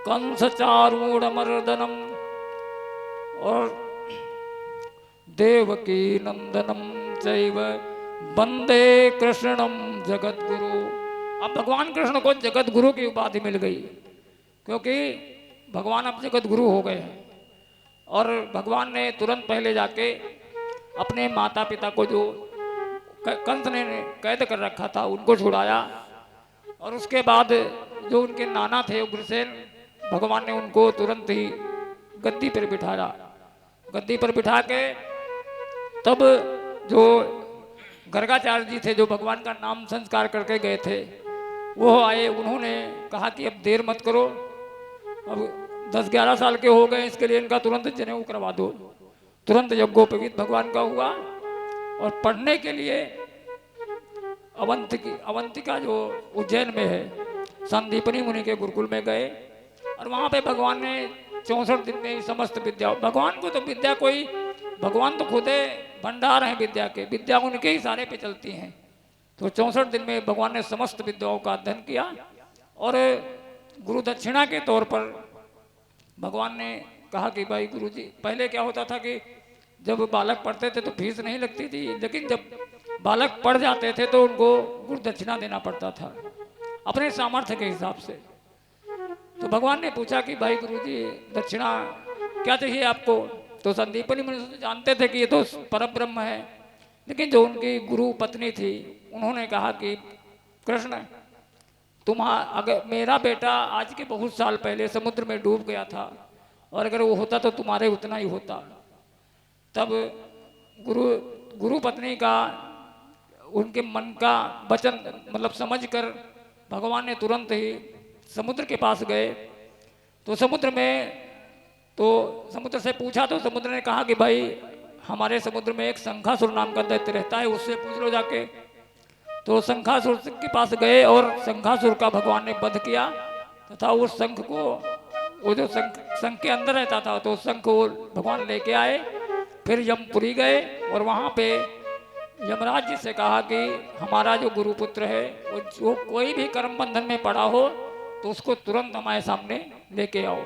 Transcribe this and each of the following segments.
कंस चारूढ़ मर्दनम और देवकी नंदनम चैव वंदे कृष्णम जगत गुरु। अब भगवान कृष्ण को जगत गुरु की उपाधि मिल गई, क्योंकि भगवान अब जगत गुरु हो गए हैं। और भगवान ने तुरंत पहले जाके अपने माता पिता को, जो कंस ने कैद कर रखा था, उनको छुड़ाया। और उसके बाद जो उनके नाना थे उग्रसेन, भगवान ने उनको तुरंत ही गद्दी पर बिठाया। गद्दी पर बिठा के तब जो गर्गाचार्य जी थे, जो भगवान का नाम संस्कार करके गए थे, वो आए। उन्होंने कहा कि अब देर मत करो, अब 10-11 साल के हो गए, इसके लिए इनका तुरंत जनेऊ करवा दो। तुरंत यज्ञोपवीत भगवान का हुआ और पढ़ने के लिए अवंतिका जो उज्जैन में है, संदीपनी मुनि के गुरुकुल में गए। और वहाँ पे भगवान ने 64 दिन में समस्त विद्या, भगवान को तो विद्या कोई, भगवान तो खुद भंडार हैं विद्या के, विद्या उनके ही सारे पे चलती हैं। तो 64 दिन में भगवान ने समस्त विद्याओं का अध्ययन किया। और गुरु दक्षिणा के तौर पर भगवान ने कहा कि भाई गुरु जी, पहले क्या होता था कि जब बालक पढ़ते थे तो फीस नहीं लगती थी, लेकिन जब बालक पढ़ जाते थे तो उनको गुरु दक्षिणा देना पड़ता था अपने सामर्थ्य के हिसाब से। तो भगवान ने पूछा कि भाई गुरु जी, दक्षिणा क्या चाहिए आपको? तो संदीपनी मुनि जानते थे कि ये तो परम ब्रह्म है, लेकिन जो उनकी गुरु पत्नी थी, उन्होंने कहा कि कृष्ण, अगर मेरा बेटा आज के बहुत साल पहले समुद्र में डूब गया था, और अगर वो होता तो तुम्हारे उतना ही होता। तब गुरु पत्नी का, उनके मन का वचन मतलब समझकर भगवान ने तुरंत ही समुद्र के पास गए। तो समुद्र से पूछा, तो समुद्र ने कहा कि भाई हमारे समुद्र में एक शंखासुर नाम का दैत्य रहता है, उससे पूछ लो जाके। तो शंखासुर के पास गए और शंखासुर का भगवान ने वध किया, तथा उस शंख को, वो जो शंख के अंदर रहता था, तो शंख को भगवान लेके आए। फिर यमपुरी गए और वहाँ पे यमराज जी से कहा कि हमारा जो गुरुपुत्र है, वो जो कोई भी कर्म बंधन में पड़ा हो तो उसको तुरंत हमारे सामने लेके आओ।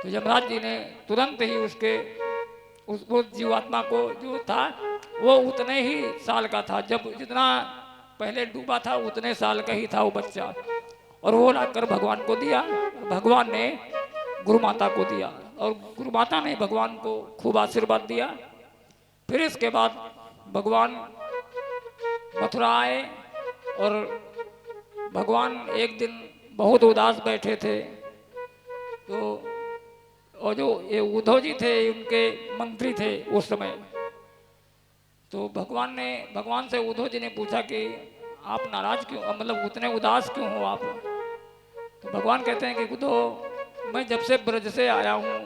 तो यमराज जी ने तुरंत ही वो जीवात्मा को, जो था वो उतने ही साल का था, जब जितना पहले डूबा था उतने साल का ही था वो बच्चा, और वो लाकर भगवान को दिया। भगवान ने गुरु माता को दिया और गुरु माता ने भगवान को खूब आशीर्वाद दिया। फिर इसके बाद भगवान मथुरा आए और भगवान एक दिन बहुत उदास बैठे थे। तो और जो ये उद्धव जी थे, उनके मंत्री थे उस समय। तो भगवान से उद्धव जी ने पूछा कि आप नाराज क्यों, मतलब उतने उदास क्यों हो आप? तो भगवान कहते हैं कि उद्धव, मैं जब से ब्रज से आया हूँ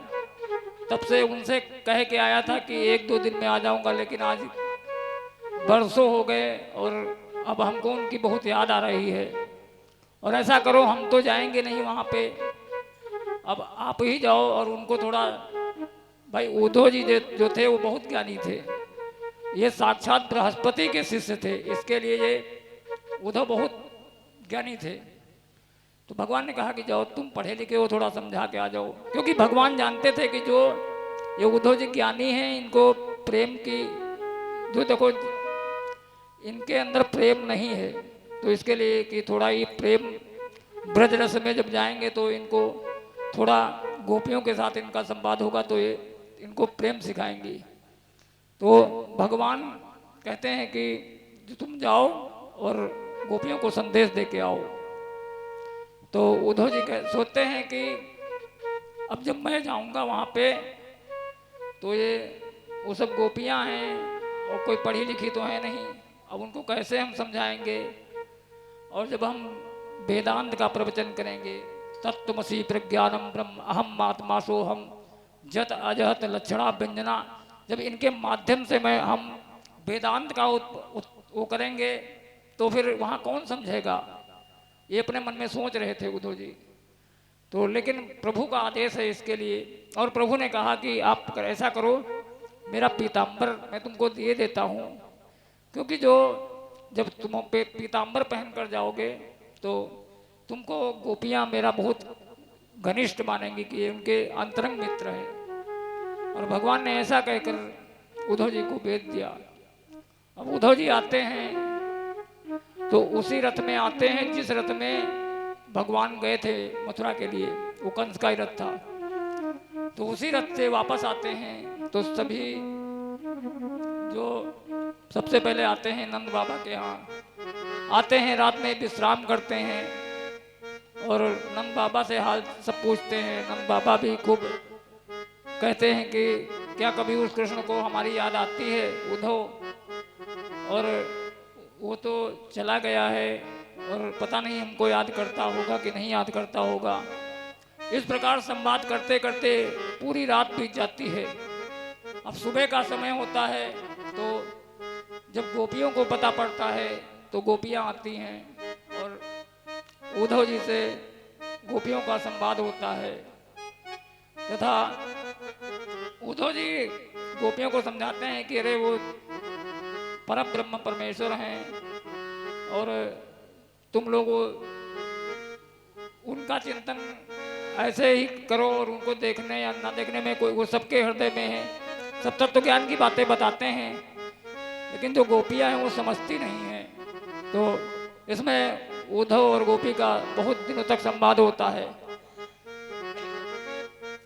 तब से उनसे कह के आया था कि 1-2 दिन में आ जाऊंगा, लेकिन आज बरसों हो गए और अब हमको उनकी बहुत याद आ रही है। और ऐसा करो, हम तो जाएंगे नहीं वहाँ पे, अब आप ही जाओ और उनको थोड़ा, भाई उद्धव जी जो थे वो बहुत ज्ञानी थे, ये साक्षात बृहस्पति के शिष्य थे, इसके लिए ये उद्धव बहुत ज्ञानी थे। तो भगवान ने कहा कि जाओ, तुम पढ़े लिखे हो, थोड़ा समझा के आ जाओ। क्योंकि भगवान जानते थे कि जो ये उद्धव जी ज्ञानी हैं, इनको प्रेम की, जो देखो इनके अंदर प्रेम नहीं है, तो इसके लिए कि थोड़ा ही प्रेम, ब्रज रस में जब जाएंगे तो इनको थोड़ा गोपियों के साथ इनका संवाद होगा, तो ये इनको प्रेम सिखाएंगी। तो भगवान कहते हैं कि जो तुम जाओ और गोपियों को संदेश दे के आओ। तो उद्धव जी सोचते हैं कि अब जब मैं जाऊंगा वहाँ पे, तो ये वो सब गोपियाँ हैं और कोई पढ़ी लिखी तो है नहीं, अब उनको कैसे हम समझाएंगे? और जब हम वेदांत का प्रवचन करेंगे, तत्त्वमसि प्रज्ञानम ब्रह्म अहम आत्मा सोहम जत अजहत लक्षणा व्यंजना, जब इनके माध्यम से हम वेदांत का वो करेंगे, तो फिर वहाँ कौन समझेगा? ये अपने मन में सोच रहे थे उद्धव जी। तो लेकिन प्रभु का आदेश है इसके लिए, और प्रभु ने कहा कि आप ऐसा करो, मेरा पीताम्बर मैं तुमको दे देता हूँ, क्योंकि जब तुम पीताम्बर पहन कर जाओगे तो तुमको गोपियाँ मेरा बहुत घनिष्ठ मानेंगी कि ये उनके अंतरंग मित्र हैं। और भगवान ने ऐसा कहकर उद्धव जी को भेज दिया। अब उद्धव जी आते हैं तो उसी रथ में आते हैं जिस रथ में भगवान गए थे मथुरा के लिए, वो कंस का ही रथ था। तो उसी रथ से वापस आते हैं तो सभी जो सबसे पहले आते हैं नंद बाबा के यहाँ, आते हैं रात में विश्राम करते हैं और नंद बाबा से हाल सब पूछते हैं। नंद बाबा भी खूब कहते हैं कि क्या कभी उस कृष्ण को हमारी याद आती है उद्धव, और वो तो चला गया है और पता नहीं हमको याद करता होगा कि नहीं याद करता होगा। इस प्रकार संवाद करते करते पूरी रात बीत जाती है। अब सुबह का समय होता है तो जब गोपियों को पता पड़ता है तो गोपियां आती हैं और उद्धव जी से गोपियों का संवाद होता है तथा उद्धव जी गोपियों को समझाते हैं कि अरे वो परम ब्रह्म परमेश्वर हैं और तुम लोग उनका चिंतन ऐसे ही करो और उनको देखने या ना देखने में कोई, वो सबके हृदय में है। सब तत्व ज्ञान की बातें बताते हैं, लेकिन जो गोपियां हैं वो समझती नहीं हैं। तो इसमें उद्धव और गोपी का बहुत दिनों तक संवाद होता है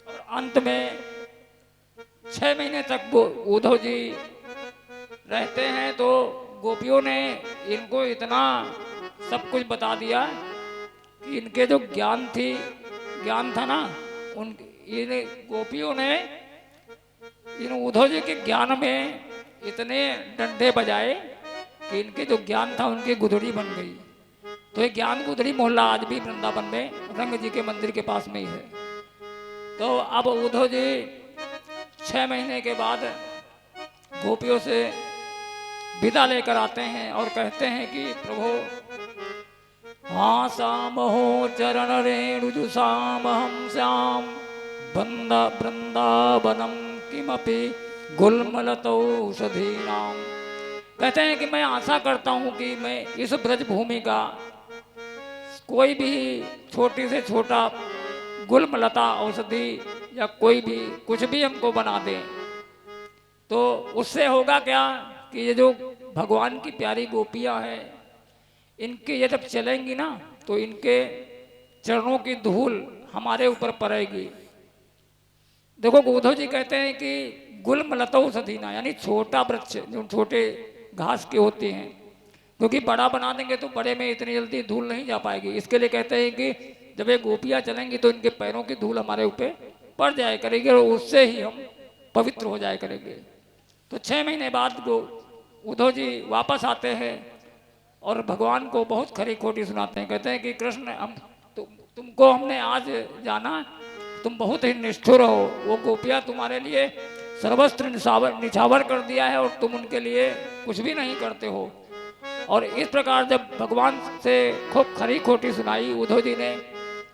और अंत में 6 महीने तक उद्धव जी रहते हैं। तो गोपियों ने इनको इतना सब कुछ बता दिया कि इनके जो ज्ञान था ना, उन इन गोपियों ने इन उद्धव जी के ज्ञान में इतने डंडे बजाए कि इनके जो ज्ञान था उनकी गुदड़ी बन गई। तो ये ज्ञान गुदड़ी मोहल्ला आज भी वृंदावन में रंग जी के मंदिर के पास में ही है। तो अब उद्धव जी 6 महीने के बाद गोपियों से विदा लेकर आते हैं और कहते हैं कि प्रभु हाँ साम हो चरण रेणुजुषाम हम श्याम वृंदावनम किमपि गुल्मलतौषधीनाम। कहते हैं कि मैं आशा करता हूं कि मैं इस ब्रज भूमि का कोई भी छोटी से छोटा गुल्मलता औषधि या कोई भी कुछ भी हमको बना दें, तो उससे होगा क्या कि ये जो भगवान की प्यारी गोपियां हैं, इनके ये जब चलेंगी ना तो इनके चरणों की धूल हमारे ऊपर पड़ेगी। देखो उद्धव जी कहते हैं कि गुल्मलतौषधीना यानी छोटा वृक्ष जो छोटे घास के होते हैं, क्योंकि बड़ा बना देंगे तो बड़े में इतनी जल्दी धूल नहीं जा पाएगी। इसके लिए कहते हैं कि जब ये गोपियां चलेंगी तो इनके पैरों की धूल हमारे ऊपर पड़ जाया करेगी और उससे ही हम पवित्र हो जाया करेंगे। तो 6 महीने बाद उद्धव जी वापस आते हैं और भगवान को बहुत खरी खोटी सुनाते हैं। कहते हैं कि कृष्ण हम तुमको हमने आज जाना, तुम बहुत ही निष्ठुर हो। वो गोपियां तुम्हारे लिए सर्वस्त्र निछावर कर दिया है और तुम उनके लिए कुछ भी नहीं करते हो। और इस प्रकार जब भगवान से खूब खरी खोटी सुनाई उद्धव जी ने,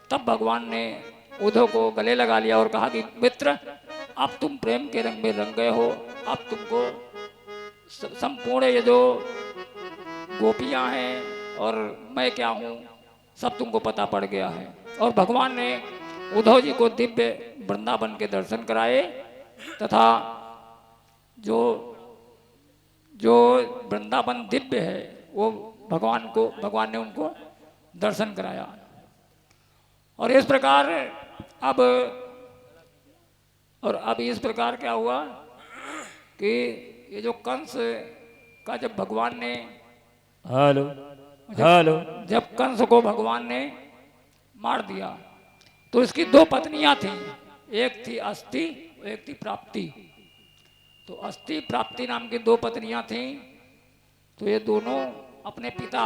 तब भगवान ने उद्धव को गले लगा लिया और कहा कि मित्र अब तुम प्रेम के रंग में रंग गए हो। अब तुमको संपूर्ण ये जो गोपियां हैं और मैं क्या हूँ सब तुमको पता पड़ गया है। और भगवान ने उद्धव जी को दिव्य वृंदावन के दर्शन कराए तथा जो वृंदावन दिव्य है वो भगवान ने उनको दर्शन कराया। और इस प्रकार अब इस प्रकार क्या हुआ कि ये जो कंस का जब भगवान ने जब कंस को भगवान ने मार दिया तो इसकी 2 पत्नियां थीं, एक थी अस्ति एक थी प्राप्ति। तो अस्ति प्राप्ति नाम की 2 पत्नियां थीं। तो ये दोनों अपने पिता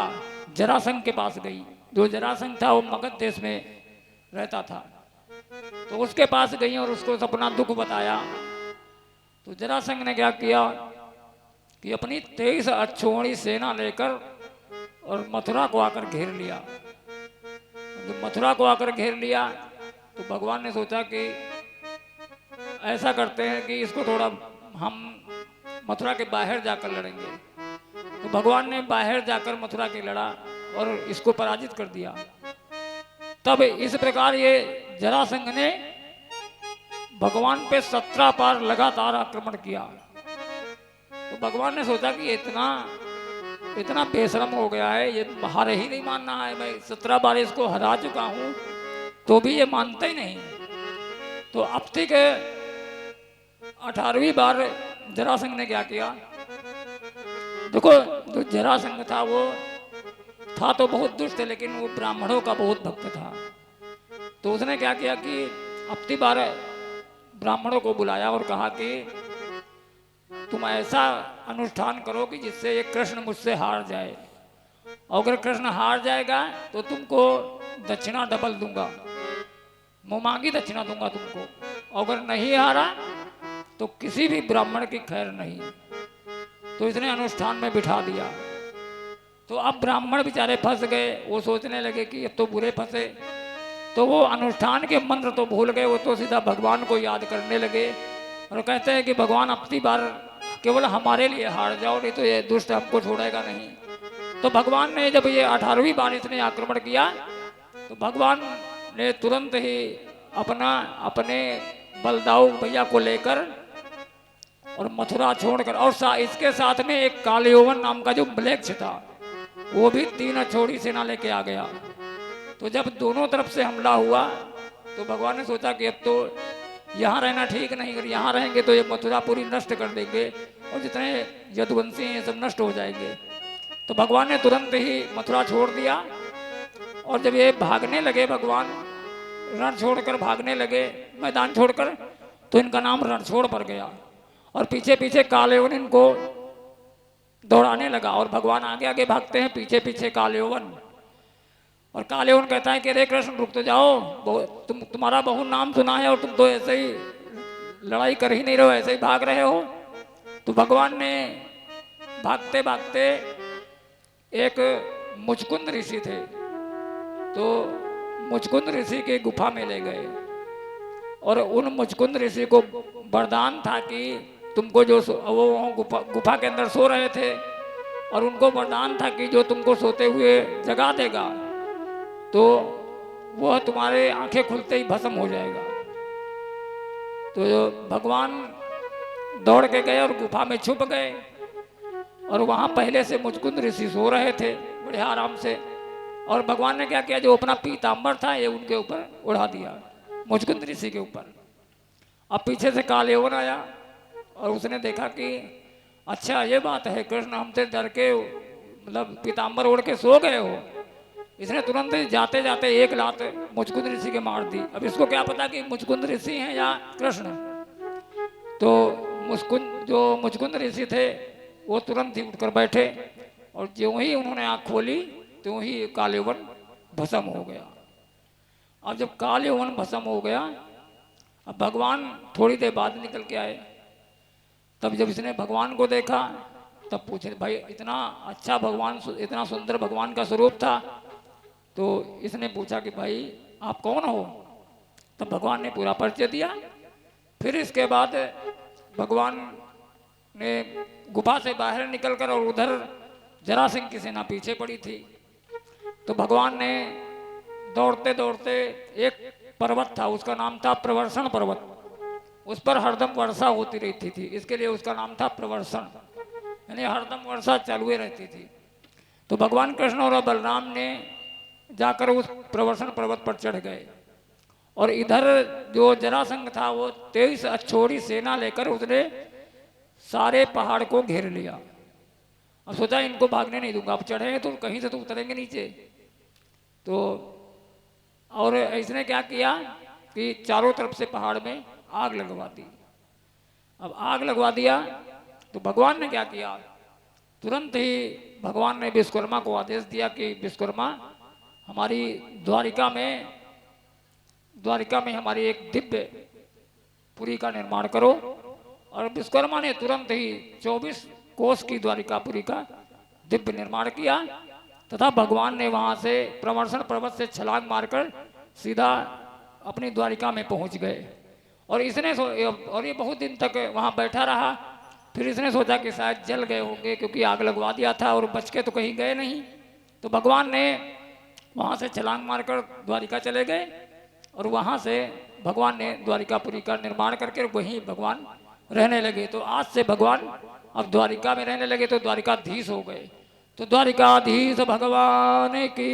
जरासंध के पास गई। जो जरासंध था वो मगध देश में रहता था, तो उसके पास गई और उसको अपना दुख बताया। तो जरासंध ने क्या किया कि अपनी 23 अक्षौहिणी सेना लेकर और मथुरा को आकर घेर लिया। जब मथुरा को आकर घेर लिया तो भगवान ने सोचा कि ऐसा करते हैं कि इसको थोड़ा हम मथुरा के बाहर जाकर लड़ेंगे। तो भगवान ने बाहर जाकर मथुरा के लड़ा और इसको पराजित कर दिया। तब इस प्रकार ये जरासंध ने भगवान पे 17 बार लगातार आक्रमण किया। तो भगवान ने सोचा कि इतना बेशरम हो गया है, ये हार ही नहीं मानना है। मैं 17 बार इसको हरा चुका हूं तो भी ये मानता ही नहीं। तो अब तक 18वीं बार जरासंध ने क्या किया, देखो जो जरासंध था वो था तो बहुत दुष्ट, लेकिन वो ब्राह्मणों का बहुत भक्त था। तो उसने क्या किया कि अब की बार ब्राह्मणों को बुलाया और कहा कि तुम ऐसा अनुष्ठान करो कि जिससे ये कृष्ण मुझसे हार जाए। अगर कृष्ण हार जाएगा तो तुमको दक्षिणा डबल दूंगा, मुमांगी दक्षिणा दूंगा तुमको। अगर नहीं हारा तो किसी भी ब्राह्मण की खैर नहीं। तो इसने अनुष्ठान में बिठा दिया। तो अब ब्राह्मण बेचारे फंस गए, वो सोचने लगे कि अब तो बुरे फंसे। तो वो अनुष्ठान के मंत्र तो भूल गए, वो तो सीधा भगवान को याद करने लगे और कहते हैं कि भगवान अब की बार केवल हमारे लिए हार जाओ, नहीं तो ये दुष्ट हमको छोड़ेगा नहीं। तो भगवान ने जब ये 18वीं बार इसने आक्रमण किया तो भगवान ने तुरंत ही अपने बलदाऊ भैया को लेकर और मथुरा छोड़कर, और इसके साथ में एक कालयौवन नाम का जो म्लेच्छ था वो भी 3 अछोड़ी सेना लेके आ गया। तो जब दोनों तरफ से हमला हुआ तो भगवान ने सोचा कि अब तो यहाँ रहना ठीक नहीं, अगर यहाँ रहेंगे तो ये मथुरा पूरी नष्ट कर देंगे और जितने यदुवंशी हैं सब नष्ट हो जाएंगे। तो भगवान ने तुरंत ही मथुरा छोड़ दिया। और जब ये भागने लगे, भगवान रण छोड़कर भागने लगे, मैदान छोड़कर, तो इनका नाम रणछोड़ पड़ गया। और पीछे पीछे कालयौवन इनको दौड़ाने लगा और भगवान आगे आगे भागते हैं, पीछे पीछे कालयौवन। और कालयौवन कहता है कि अरे कृष्ण रुक तो जाओ, तुम्हारा बहुत नाम सुना है और तुम तो ऐसे ही लड़ाई कर ही नहीं रहे हो, ऐसे ही भाग रहे हो। तो भगवान ने भागते भागते एक मुचकुंद ऋषि थे, तो मुचकुंद ऋषि के गुफा में ले गए। और उन मुचकुंद ऋषि को वरदान था कि तुमको जो वो गुफा के अंदर सो रहे थे और उनको वरदान था कि जो तुमको सोते हुए जगा देगा तो वह तुम्हारे आंखें खुलते ही भस्म हो जाएगा। तो भगवान दौड़ के गए और गुफा में छुप गए और वहाँ पहले से मुचकुंद ऋषि सो रहे थे बड़े आराम से। और भगवान ने क्या किया, जो अपना पीताम्बर था ये उनके ऊपर उड़ा दिया, मुचकुंद ऋषि के ऊपर। अब पीछे से कालयौवन आया और उसने देखा कि अच्छा ये बात है, कृष्ण हमसे डर के मतलब पीताम्बर ओढ़ के सो गए हो। इसने तुरंत जाते जाते एक लात मुचकुंद ऋषि के मार दी। अब इसको क्या पता कि मुचकुंद ऋषि हैं या कृष्ण। तो जो मुचकुंद ऋषि थे वो तुरंत ही उठकर बैठे और ज्यों ही उन्होंने आँख खोली त्यों ही कालयौवन भस्म हो गया। अब जब कालयौवन भस्म हो गया, अब भगवान थोड़ी देर बाद निकल के आए। तब जब इसने भगवान को देखा तब पूछे, भाई इतना अच्छा भगवान, इतना सुंदर भगवान का स्वरूप था। तो इसने पूछा कि भाई आप कौन हो। तब भगवान ने पूरा परिचय दिया। फिर इसके बाद भगवान ने गुफा से बाहर निकलकर, और उधर जरासंध की सेना पीछे पड़ी थी, तो भगवान ने दौड़ते दौड़ते, एक पर्वत था उसका नाम था प्रवर्षण पर्वत, उस पर हरदम वर्षा होती रहती थी, इसके लिए उसका नाम था प्रवर्षण, यानी हरदम वर्षा चालू रहती थी। तो भगवान कृष्ण और बलराम ने जाकर उस प्रवर्षण पर्वत पर चढ़ गए और इधर जो जरासंध था वो 23 अछोड़ी सेना लेकर उसने सारे पहाड़ को घेर लिया। अब सोचा इनको भागने नहीं दूंगा, अब चढ़े तो कहीं से तो उतरेंगे नीचे। तो और इसने क्या किया कि चारों तरफ से पहाड़ में आग लगवा दी। अब आग लगवा दिया तो भगवान ने क्या किया, तुरंत ही भगवान ने विश्वकर्मा को आदेश दिया कि विश्वकर्मा हमारी द्वारिका में हमारी एक दिव्य पुरी का निर्माण करो। और विश्वकर्मा ने तुरंत ही 24 कोस की द्वारिकापुरी का दिव्य निर्माण किया तथा भगवान ने वहां से प्रवर्षण पर्वत से छलांग मारकर सीधा अपनी द्वारिका में पहुंच गए। और ये बहुत दिन तक वहां बैठा रहा। फिर इसने सोचा कि शायद जल गए होंगे क्योंकि आग लगवा दिया था और बच के तो कहीं गए नहीं। तो भगवान ने वहां से छलांग मारकर द्वारिका चले गए और वहाँ से भगवान ने द्वारिकापुरी का निर्माण करके वहीं भगवान रहने लगे। तो आज से भगवान अब द्वारिका में रहने लगे, तो द्वारिकाधीश हो गए। तो द्वारिकाधीश भगवान की।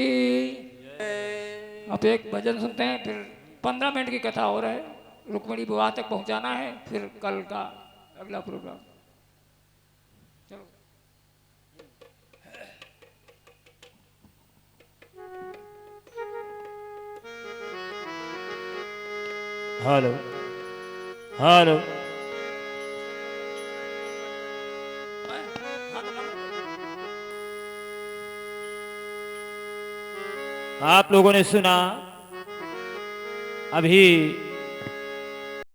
अब एक भजन सुनते हैं, फिर 15 मिनट की कथा और है, रुक्मिणी विवाह तक पहुंचाना है, फिर कल का अगला प्रोग्राम। चलो। Hello hello. आप लोगों ने सुना अभी